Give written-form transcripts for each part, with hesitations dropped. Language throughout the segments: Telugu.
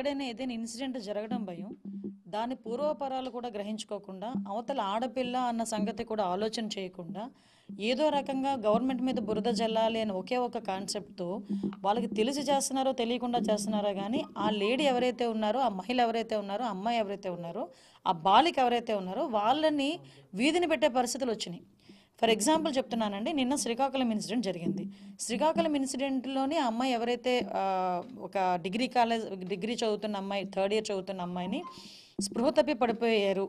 ఎక్కడైనా ఏదైనా ఇన్సిడెంట్ జరగడం భయం, దాని పూర్వపరాలు కూడా గ్రహించుకోకుండా, అవతల ఆడపిల్ల అన్న సంగతి కూడా ఆలోచన చేయకుండా, ఏదో రకంగా గవర్నమెంట్ మీద బురద జల్లాలి అని ఒకే ఒక కాన్సెప్ట్తో వాళ్ళకి తెలిసి చేస్తున్నారో తెలియకుండా చేస్తున్నారో కానీ, ఆ లేడీ ఎవరైతే ఉన్నారో, ఆ మహిళ ఎవరైతే ఉన్నారో, ఆ అమ్మాయి ఎవరైతే ఉన్నారో, ఆ బాలిక ఎవరైతే ఉన్నారో వాళ్ళని వీధిని పెట్టే పరిస్థితులు వచ్చినాయి. ఫర్ ఎగ్జాంపుల్ చెప్తున్నానండి, నిన్న శ్రీకాకుళం ఇన్సిడెంట్ జరిగింది. శ్రీకాకుళం ఇన్సిడెంట్లోని ఆ అమ్మాయి ఎవరైతే ఒక డిగ్రీ చదువుతున్న అమ్మాయి, థర్డ్ ఇయర్ చదువుతున్న అమ్మాయిని స్పృహ తప్పి పడిపోయారు.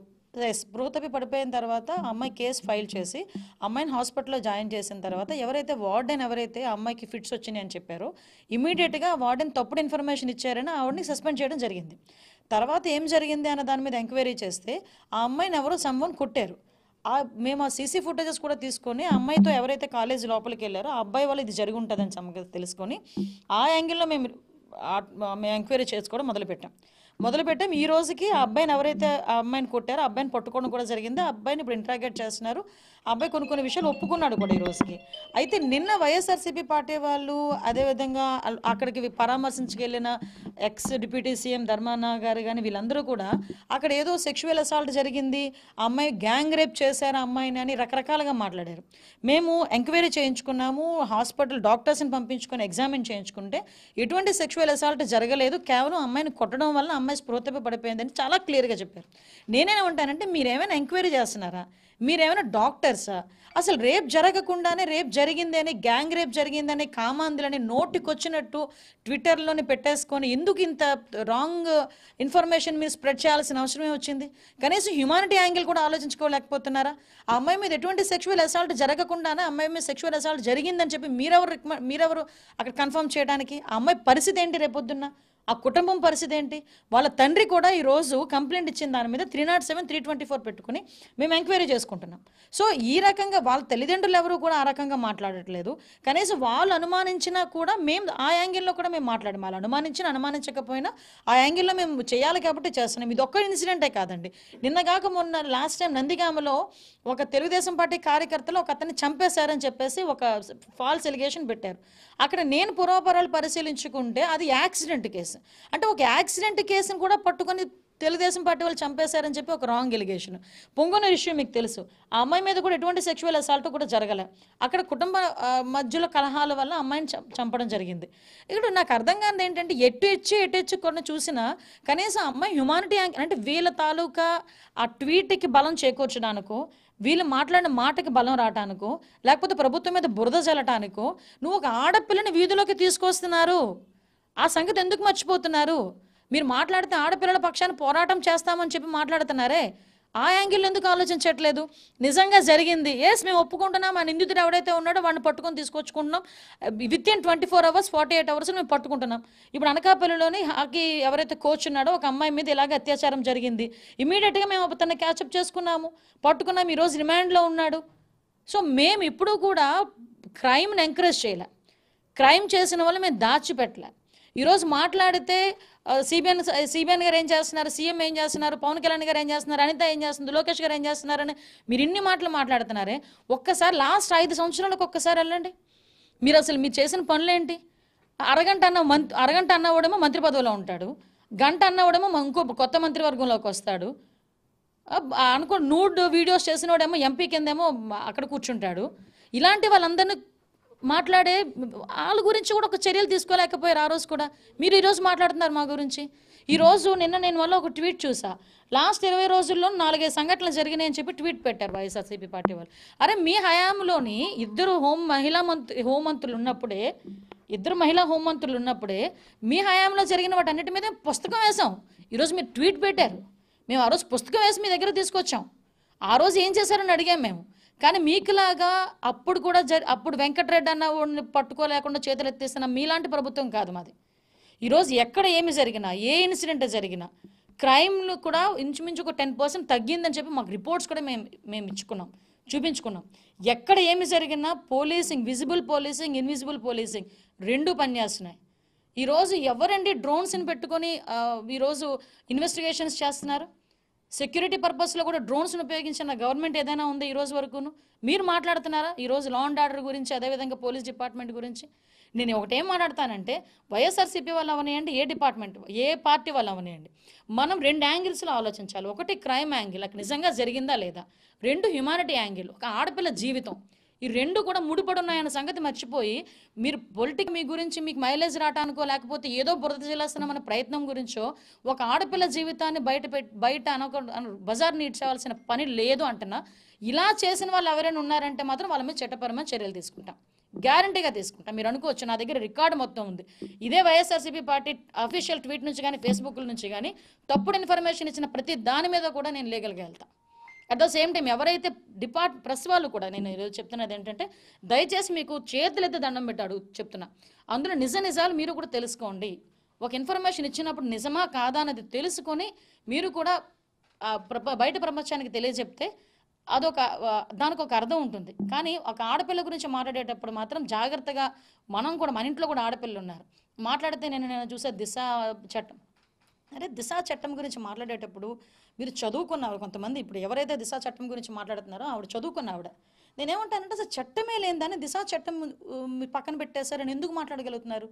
స్పృహ తప్పి పడిపోయిన తర్వాత అమ్మాయి కేసు ఫైల్ చేసి అమ్మాయిని హాస్పిటల్లో జాయిన్ చేసిన తర్వాత ఎవరైతే వార్డెన్ ఎవరైతే అమ్మాయికి ఫిట్స్ వచ్చినాయి అని చెప్పారో, ఇమీడియట్గా వార్డెన్ తప్పుడు ఇన్ఫర్మేషన్ ఇచ్చారని ఆవిడని సస్పెండ్ చేయడం జరిగింది. తర్వాత ఏం జరిగింది అన్న దాని మీద ఎంక్వైరీ చేస్తే ఆ అమ్మాయిని ఎవరో సమ్వన్ కొట్టారు. మేము ఆ సీసీ ఫుటేజెస్ కూడా తీసుకొని ఆ అమ్మాయితో ఎవరైతే కాలేజ్ లోపలికి వెళ్ళారో ఆ అబ్బాయి వల్ల ఇది జరిగి ఉంటుందని సంగతి తెలుసుకొని ఆ యాంగిల్లో మేము ఎంక్వైరీ చేసుకోవడం మొదలుపెట్టాం. ఈ రోజుకి ఆ అబ్బాయిని ఎవరైతే ఆ అమ్మాయిని కొట్టారో ఆ అబ్బాయిని పట్టుకోవడం కూడా జరిగింది. ఆ అబ్బాయిని ఇప్పుడు ఇంట్రాగేట్ చేస్తున్నారు. ఆ అబ్బాయి కొన్ని విషయాలు ఒప్పుకున్నాడు కూడా ఈ రోజుకి. అయితే నిన్న వైఎస్ఆర్సీపీ పార్టీ వాళ్ళు, అదేవిధంగా అక్కడికి పరామర్శించుకెళ్ళిన ఎక్స్ డిప్యూటీ సీఎం ధర్మాన గారు కానీ వీళ్ళందరూ కూడా అక్కడ ఏదో సెక్షువల్ అసాల్ట్ జరిగింది, ఆ అమ్మాయి గ్యాంగ్ రేప్ చేశారు ఆ అమ్మాయిని అని రకరకాలుగా మాట్లాడారు. మేము ఎంక్వైరీ చేయించుకున్నాము, హాస్పిటల్ డాక్టర్స్ని పంపించుకొని ఎగ్జామిన్ చేయించుకుంటే ఎటువంటి సెక్షువల్ అసాల్ట్ జరగలేదు, కేవలం అమ్మాయిని కొట్టడం వల్ల అమ్మాయి స్పృహ పడిపోయిందని చాలా క్లియర్గా చెప్పారు. నేనేమంటానంటే, మీరేమైనా ఎంక్వైరీ చేస్తున్నారా? మీరేమైనా డాక్టర్సా? అసలు రేప్ జరగకుండానే రేప్ జరిగింది అని, గ్యాంగ్ రేప్ జరిగిందని కామాందులని నోటికొచ్చినట్టు ట్విట్టర్లోని పెట్టేసుకొని ఎందుకు ఇంత రాంగ్ ఇన్ఫర్మేషన్ మీరు స్ప్రెడ్ చేయాల్సిన అవసరమే వచ్చింది? కనీసం హ్యుమానిటీ యాంగిల్ కూడా ఆలోచించుకోలేకపోతున్నారా? ఆ అమ్మాయి మీద ఎటువంటి సెక్షువల్ అసాల్ట్ జరగకుండానే అమ్మాయి మీద సెక్షువల్ అసాల్ట్ జరిగిందని చెప్పి మీరెవరు అక్కడ కన్ఫర్మ్ చేయడానికి? ఆ అమ్మాయి పరిస్థితి ఏంటి రేపొద్దున్న? ఆ కుటుంబం పరిస్థితి ఏంటి? వాళ్ళ తండ్రి కూడా ఈరోజు కంప్లైంట్ ఇచ్చిన దాని మీద 307, 324 పెట్టుకుని మేము ఎంక్వైరీ చేసుకుంటున్నాం. సో ఈ రకంగా వాళ్ళ తల్లిదండ్రులు ఎవరు కూడా ఆ రకంగా మాట్లాడట్లేదు. కనీసం వాళ్ళు అనుమానించినా కూడా మేము ఆ యాంగిల్లో కూడా మేము మాట్లాడాం. వాళ్ళు అనుమానించకపోయినా ఆ యాంగిల్లో మేము చేయాలి కాబట్టి చేస్తున్నాం. ఇది ఒక్క ఇన్సిడెంటే కాదండి. నిన్నగాక మొన్న లాస్ట్ టైం నందిగామలో ఒక తెలుగుదేశం పార్టీ కార్యకర్తలు ఒక అతన్ని చంపేశారని చెప్పేసి ఒక ఫాల్స్ ఎలిగేషన్ పెట్టారు. అక్కడ నేను పూర్వపరాలు పరిశీలించుకుంటే అది యాక్సిడెంట్ కేసు. అంటే ఒక యాక్సిడెంట్ కేసును కూడా పట్టుకొని తెలుగుదేశం పార్టీ వాళ్ళు చంపేశారని చెప్పి ఒక రాంగ్ ఎలిగేషన్. పొంగునూరు ఇష్యూ మీకు తెలుసు, ఆ అమ్మాయి మీద కూడా ఎటువంటి సెక్షువల్ అసాల్ట్ కూడా జరగలే. అక్కడ కుటుంబ మధ్యలో కలహాల వల్ల అమ్మాయిని చంపడం జరిగింది. ఇక్కడ నాకు అర్థం కానిది ఏంటంటే, ఎటు కొన్ని చూసినా కనీసం అమ్మాయి హ్యుమానిటీ అంటే వీళ్ళ తాలూకా ఆ ట్వీట్కి బలం చేకూర్చడానికో, వీళ్ళు మాట్లాడిన మాటకి బలం రావటానికో, లేకపోతే ప్రభుత్వం మీద బురద చల్లటానికో నువ్వు ఒక ఆడపిల్లని వీధిలోకి తీసుకొస్తున్నారు. ఆ సంగతి ఎందుకు మర్చిపోతున్నారు? మీరు మాట్లాడితే ఆడపిల్లల పక్షాన్ని పోరాటం చేస్తామని చెప్పి మాట్లాడుతున్నారే, ఆ యాంగిల్ ఎందుకు ఆలోచించట్లేదు? నిజంగా జరిగింది, ఎస్ మేము ఒప్పుకుంటున్నాం, ఆ నిందితుడు ఎవడైతే ఉన్నాడో వాడిని పట్టుకొని తీసుకొచ్చుకుంటున్నాం. వితిన్ 24 hours 48 hours మేము పట్టుకుంటున్నాం. ఇప్పుడు అనకాపల్లిలోని హాకీ ఎవరైతే కోచ్ ఉన్నాడో ఒక అమ్మాయి మీద ఇలాగ అత్యాచారం జరిగింది. ఇమీడియట్గా మేము తనని క్యాచప్ చేసుకున్నాము, పట్టుకున్నాం. ఈరోజు రిమాండ్లో ఉన్నాడు. సో మేము ఇప్పుడు కూడా క్రైమ్ని ఎంకరేజ్ చేయలే, క్రైమ్ చేసిన వాళ్ళు మేము దాచిపెట్టలే. ఈరోజు మాట్లాడితే సిబిఎన్ గారు ఏం చేస్తున్నారు, సీఎం ఏం చేస్తున్నారు, పవన్ కళ్యాణ్ గారు ఏం చేస్తున్నారు, అనిత ఏం చేస్తున్నారు, లోకేష్ గారు ఏం చేస్తున్నారని మీరు ఇన్ని మాటలు మాట్లాడుతున్నారే. ఒక్కసారి లాస్ట్ 5 సంవత్సరాలకు ఒక్కసారి వెళ్ళండి. మీరు చేసిన పనులేంటి? అరగంట అన్నవాడేమో మంత్రి పదవిలో ఉంటాడు, గంట అన్నవాడేమో ఇంకో కొత్త మంత్రివర్గంలోకి వస్తాడు. నూడ్ వీడియోస్ చేసినవాడేమో ఎంపీ కిందేమో అక్కడ కూర్చుంటాడు. ఇలాంటి వాళ్ళందరినీ మాట్లాడే వాళ్ళ గురించి కూడా ఒక చర్యలు తీసుకోలేకపోయారు. ఆ రోజు కూడా మీరు ఈరోజు మాట్లాడుతున్నారు మా గురించి. ఈరోజు నేను వల్ల ఒక ట్వీట్ చూసా, లాస్ట్ 20 రోజుల్లో 4-5 సంఘటనలు జరిగినాయని చెప్పి ట్వీట్ పెట్టారు వైఎస్ఆర్సీపీ పార్టీ వాళ్ళు. అరే మీ హయాంలోని ఇద్దరు మహిళా హోంమంత్రులు ఉన్నప్పుడే మీ హయాంలో జరిగిన వాటి అన్నిటి మీద పుస్తకం వేసాం. ఈరోజు మీరు ట్వీట్ పెట్టారు, మేము ఆ రోజు పుస్తకం వేసి మీ దగ్గర తీసుకొచ్చాం. ఆ రోజు ఏం చేశారని అడిగాం మేము. కానీ మీకులాగా అప్పుడు వెంకటరెడ్డి అన్న పట్టుకోలేకుండా చేతులు ఎత్తేసిన మీలాంటి ప్రభుత్వం కాదు మాది. ఈరోజు ఎక్కడ ఏమి జరిగినా, ఏ ఇన్సిడెంట్ జరిగినా క్రైమ్లు కూడా ఇంచుమించు ఒక 10% తగ్గిందని చెప్పి మాకు రిపోర్ట్స్ కూడా మేము చూపించుకున్నాం. ఎక్కడ ఏమి జరిగినా policing, visible policing, invisible policing రెండు పనిచేస్తున్నాయి. ఈరోజు ఎవరండి డ్రోన్స్ని పెట్టుకొని ఈరోజు ఇన్వెస్టిగేషన్స్ చేస్తున్నారు? సెక్యూరిటీ పర్పస్లో కూడా డ్రోన్స్ను ఉపయోగించిన గవర్నమెంట్ ఏదైనా ఉంది ఈ రోజు వరకును? మీరు మాట్లాడుతున్నారా ఈరోజు లా అండ్ ఆర్డర్ గురించి, అదేవిధంగా పోలీస్ డిపార్ట్మెంట్ గురించి? నేను ఒకటేం మాట్లాడతానంటే, వైఎస్ఆర్సీపీ వాళ్ళు అవనియండి, ఏ డిపార్ట్మెంట్ ఏ పార్టీ వాళ్ళు అవనియండి, మనం 2 యాంగిల్స్లో ఆలోచించాలి. ఒకటి క్రైమ్ యాంగిల్, అక్కడ నిజంగా జరిగిందా లేదా. 2 హ్యుమానిటీ యాంగిల్, ఒక ఆడపిల్ల జీవితం. ఈ 2 కూడా ముడిపడి ఉన్నాయన్న సంగతి మర్చిపోయి మీరు పొలిటిక్ మీ గురించి మీకు మైలేజ్ రావటానికో లేకపోతే ఏదో బురద జల్లేస్తున్నామన్న ప్రయత్నం గురించో ఒక ఆడపిల్ల జీవితాన్ని బయట బజార్ నీడ్చాల్సిన పని లేదు అంటున్నా. ఇలా చేసిన వాళ్ళు ఎవరైనా ఉన్నారంటే మాత్రం వాళ్ళ మీద చట్టపరమైన చర్యలు తీసుకుంటాం, గ్యారంటీగా తీసుకుంటాం. మీరు అనుకోవచ్చు నా దగ్గర రికార్డు మొత్తం ఉంది. ఇదే వైఎస్ఆర్సీపీ పార్టీ అఫీషియల్ ట్వీట్ నుంచి కానీ ఫేస్బుక్ నుంచి కానీ తప్పుడు ఇన్ఫర్మేషన్ ఇచ్చిన ప్రతి దాని మీద కూడా నేను లీగల్గా వెళ్తాను. అట్ ద సేమ్ టైం ఎవరైతే ప్రెస్ వాళ్ళు కూడా, నేను ఈరోజు చెప్తున్నది ఏంటంటే, దయచేసి మీకు చేతులైతే దండం పెట్టాడు చెప్తున్నా, అందులో నిజాలు మీరు కూడా తెలుసుకోండి. ఒక ఇన్ఫర్మేషన్ ఇచ్చినప్పుడు నిజమా కాదా అనేది తెలుసుకొని మీరు కూడా బయట ప్రపంచానికి తెలియజెప్తే దానికి ఒక అర్థం ఉంటుంది. కానీ ఒక ఆడపిల్ల గురించి మాట్లాడేటప్పుడు మాత్రం జాగ్రత్తగా మనం కూడా, మన ఇంట్లో కూడా ఆడపిల్లలు ఉన్నారు, మాట్లాడితే నేను చూసే దిశ చట్టం, అరే దిశ చట్టం గురించి మాట్లాడేటప్పుడు మీరు చదువుకున్నారు కొంతమంది. ఇప్పుడు ఎవరైతే దిశ చట్టం గురించి మాట్లాడుతున్నారో ఆవిడ చదువుకున్న ఆవిడ. నేనేమంటానంటే అసలు చట్టమే లేదని దిశ చట్టం పక్కన పెట్టేశారని ఎందుకు మాట్లాడగలుగుతున్నారు?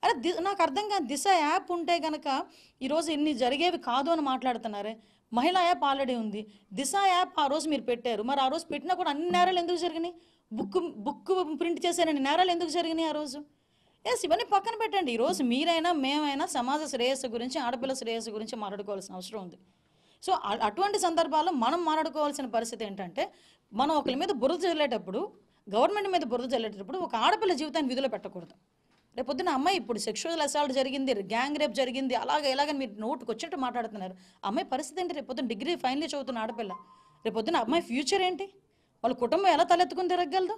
అరే నాకు అర్థం కాదు. దిశ యాప్ ఉంటే కనుక ఈరోజు ఇన్ని జరిగేవి కాదు అని మాట్లాడుతున్నారే. మహిళా యాప్ ఆల్రెడీ ఉంది, దిశ యాప్ ఆ రోజు మీరు పెట్టారు, మరి ఆ రోజు పెట్టినా కూడా అన్ని నేరాలు ఎందుకు జరిగినాయి? బుక్ ప్రింట్ చేశారని నేరాలు ఎందుకు జరిగినాయి ఆ రోజు? ఇవన్నీ పక్కన పెట్టండి. ఈరోజు మీరైనా మేమైనా సమాజ శ్రేయస్సు గురించి, ఆడపిల్ల శ్రేయస్సు గురించి మాట్లాడుకోవాల్సిన అవసరం ఉంది. సో అటువంటి సందర్భాల్లో మనం మాట్లాడుకోవాల్సిన పరిస్థితి ఏంటంటే, మనం ఒకరి మీద బురద చల్లేటప్పుడు, గవర్నమెంట్ మీద బురద చల్లేటప్పుడు ఒక ఆడపిల్ల జీవితాన్ని విధులు పెట్టకూడదు. రేపొద్దున అమ్మాయి ఇప్పుడు సెక్షువల్ అసాల్ట్ జరిగింది, గ్యాంగ్ రేప్ జరిగింది, ఎలాగని మీరు నోటుకు వచ్చినట్టు మాట్లాడుతున్నారు. అమ్మాయి పరిస్థితి ఏంటి? రేపొద్దున డిగ్రీ ఫైనల్ ఇయర్ చదువుతున్న ఆడపిల్ల, రేపొద్దున అమ్మాయి ఫ్యూచర్ ఏంటి? వాళ్ళ కుటుంబం ఎలా తలెత్తుకుని తిరగలదు?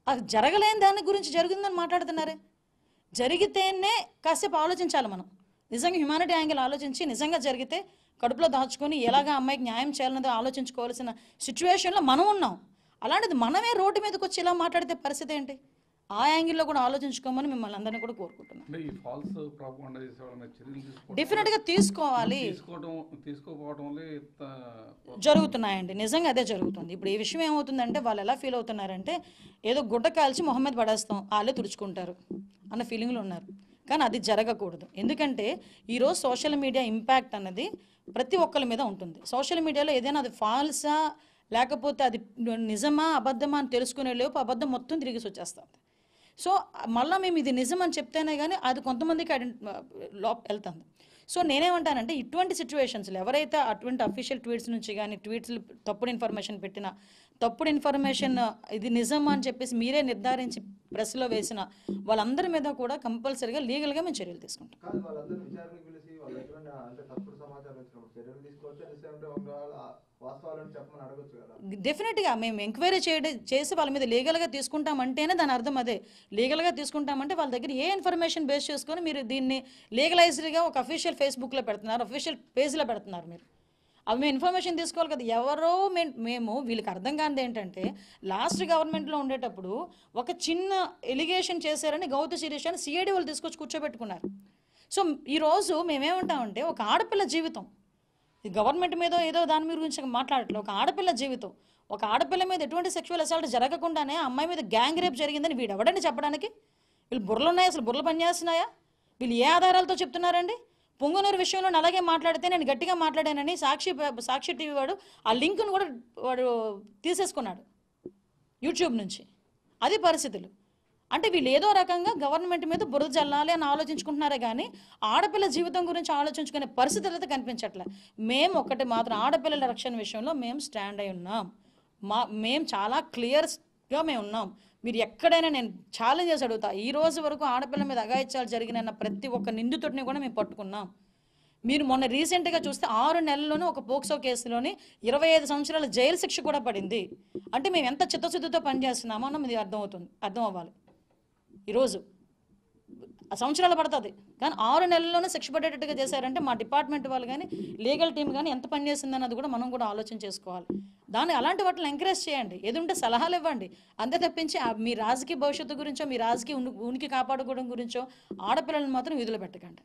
అది జరగలేని దాని గురించి జరిగిందని మాట్లాడుతున్నారే. జరిగితేనే కాసేపు ఆలోచించాలి మనం. నిజంగా హ్యుమానిటీ యాంగిల్ ఆలోచించి, నిజంగా జరిగితే కడుపులో దాచుకొని ఎలాగా అమ్మాయికి న్యాయం చేయాలన్నది ఆలోచించుకోవాల్సిన సిచ్యువేషన్లో మనం ఉన్నాం. అలాంటిది మనమే రోడ్డు మీదకి వచ్చి ఇలా మాట్లాడితే పరిస్థితి ఏంటి? ఆ యాంగిల్లో కూడా ఆలోచించుకోమని మిమ్మల్ని అందరినీ కూడా కోరుకుంటున్నాను. డెఫినెట్గా తీసుకోవాలి, జరుగుతున్నాయండి. నిజంగా అదే జరుగుతుంది. ఇప్పుడు ఈ విషయం ఏమవుతుందంటే, వాళ్ళు ఎలా ఫీల్ అవుతున్నారంటే, ఏదో గుడ్డ కాల్చి మొహమ్మద్ పడేస్తాం, వాళ్ళే తుడుచుకుంటారు అన్న ఫీలింగ్లో ఉన్నారు. కానీ అది జరగకూడదు. ఎందుకంటే ఈరోజు సోషల్ మీడియా ఇంపాక్ట్ అన్నది ప్రతి ఒక్కరి మీద ఉంటుంది. సోషల్ మీడియాలో ఏదైనా అది ఫాల్సా లేకపోతే అది నిజమా అబద్ధమా అని తెలుసుకునే లోపు అబద్ధం మొత్తం తిరిగి వచ్చేస్తుంది. సో మళ్ళీ మేము ఇది నిజం అని చెప్తేనే కానీ అది కొంతమందికి వెళ్తుంది. సో నేనేమంటానంటే, ఇటువంటి సిచ్యువేషన్స్లో ఎవరైతే అటువంటి అఫీషియల్ ట్వీట్స్ నుంచి కానీ ట్వీట్స్లు తప్పుడు ఇన్ఫర్మేషన్ పెట్టినా, తప్పుడు ఇన్ఫర్మేషన్ ఇది నిజం అని చెప్పేసి మీరే నిర్ధారించి ప్రెస్లో వేసిన వాళ్ళందరి మీద కూడా కంపల్సరీగా లీగల్గా మేము చర్యలు తీసుకుంటాం. డెఫినెట్గా మేము ఎంక్వైరీ చేసి వాళ్ళ మీద లీగల్గా తీసుకుంటామంటేనే దాని అర్థం అదే. లీగల్గా తీసుకుంటామంటే వాళ్ళ దగ్గర ఏ ఇన్ఫర్మేషన్ బేస్ చేసుకొని మీరు దీన్ని లీగలైజ్డ్గా ఒక అఫీషియల్ ఫేస్బుక్లో పెడుతున్నారు, అఫీషియల్ పేజ్లో పెడుతున్నారు. మీరు అవి మేము ఇన్ఫర్మేషన్ తీసుకోవాలి కదా. ఎవరో మేము వీళ్ళకి అర్థం కానిది ఏంటంటే, లాస్ట్ గవర్నమెంట్లో ఉండేటప్పుడు ఒక చిన్న ఎలిగేషన్ చేశారని గౌతు శిరీష్ అని సిఐడి వాళ్ళు తీసుకొచ్చి కూర్చోబెట్టుకున్నారు. సో ఈరోజు మేమేమంటామంటే, ఒక ఆడపిల్ల జీవితం, ఈ గవర్నమెంట్ మీద ఏదో దాని గురించి మాట్లాడట్లేదు. ఒక ఆడపిల్ల జీవితం, ఒక ఆడపిల్ల మీద ఎటువంటి సెక్షువల్ అసాల్ట్ జరగకుండానే అమ్మాయి మీద గ్యాంగ్ రేప్ జరిగిందని వీడు ఎవడని చెప్పడానికి? వీళ్ళు బుర్రలు ఉన్నాయా? అసలు బుర్రలు పనిచేస్తున్నాయా? వీళ్ళు ఏ ఆధారాలతో చెప్తున్నారండి? పొంగునూరు విషయంలో అలాగే మాట్లాడితే నేను గట్టిగా మాట్లాడానని సాక్షి టీవీ వాడు ఆ లింక్ను కూడా వాడు తీసేసుకున్నాడు యూట్యూబ్ నుంచి. అది పరిస్థితులు. అంటే వీళ్ళు ఏదో రకంగా గవర్నమెంట్ మీద బురద చల్లాలి అని ఆలోచించుకుంటున్నారే కానీ ఆడపిల్ల జీవితం గురించి ఆలోచించుకునే పరిస్థితులు అయితే కనిపించట్లే. మేము ఒకటి మాత్రం, ఆడపిల్లల రక్షణ విషయంలో మేము స్టాండ్ అయి ఉన్నాం. మేము చాలా క్లియర్గా మేము ఉన్నాం. మీరు ఎక్కడైనా నేను ఛాలెంజ్ చేసి అడుగుతా, ఈ రోజు వరకు ఆడపిల్ల మీద అఘాయిత్యాలు జరిగిన ప్రతి ఒక్క నిందితుడిని కూడా మేము పట్టుకున్నాం. మీరు మొన్న రీసెంట్గా చూస్తే 6 నెలల్లోనే ఒక పోక్సో కేసులోని 25 సంవత్సరాల జైలు శిక్ష కూడా పడింది. అంటే మేము ఎంత చిత్తశుద్ధితో పనిచేస్తున్నామో అన్న ఇది అర్థం అవ్వాలి. ఈరోజు సంవత్సరాలు పడుతుంది కానీ 6 నెలల్లోనే శిక్ష పడేటట్టుగా చేశారంటే మా డిపార్ట్మెంట్ వాళ్ళు కానీ లీగల్ టీం కానీ ఎంత పనిచేసిందన్నది కూడా మనం కూడా ఆలోచన చేసుకోవాలి. దాన్ని అలాంటి వాటిని ఎంకరేజ్ చేయండి, ఏదుంటే సలహాలు ఇవ్వండి. అంతే తప్పించి మీ రాజకీయ భవిష్యత్తు గురించో, మీ రాజకీయ ఉనికి కాపాడుకోవడం గురించో ఆడపిల్లలను మాత్రం విధులు పెట్టకండి.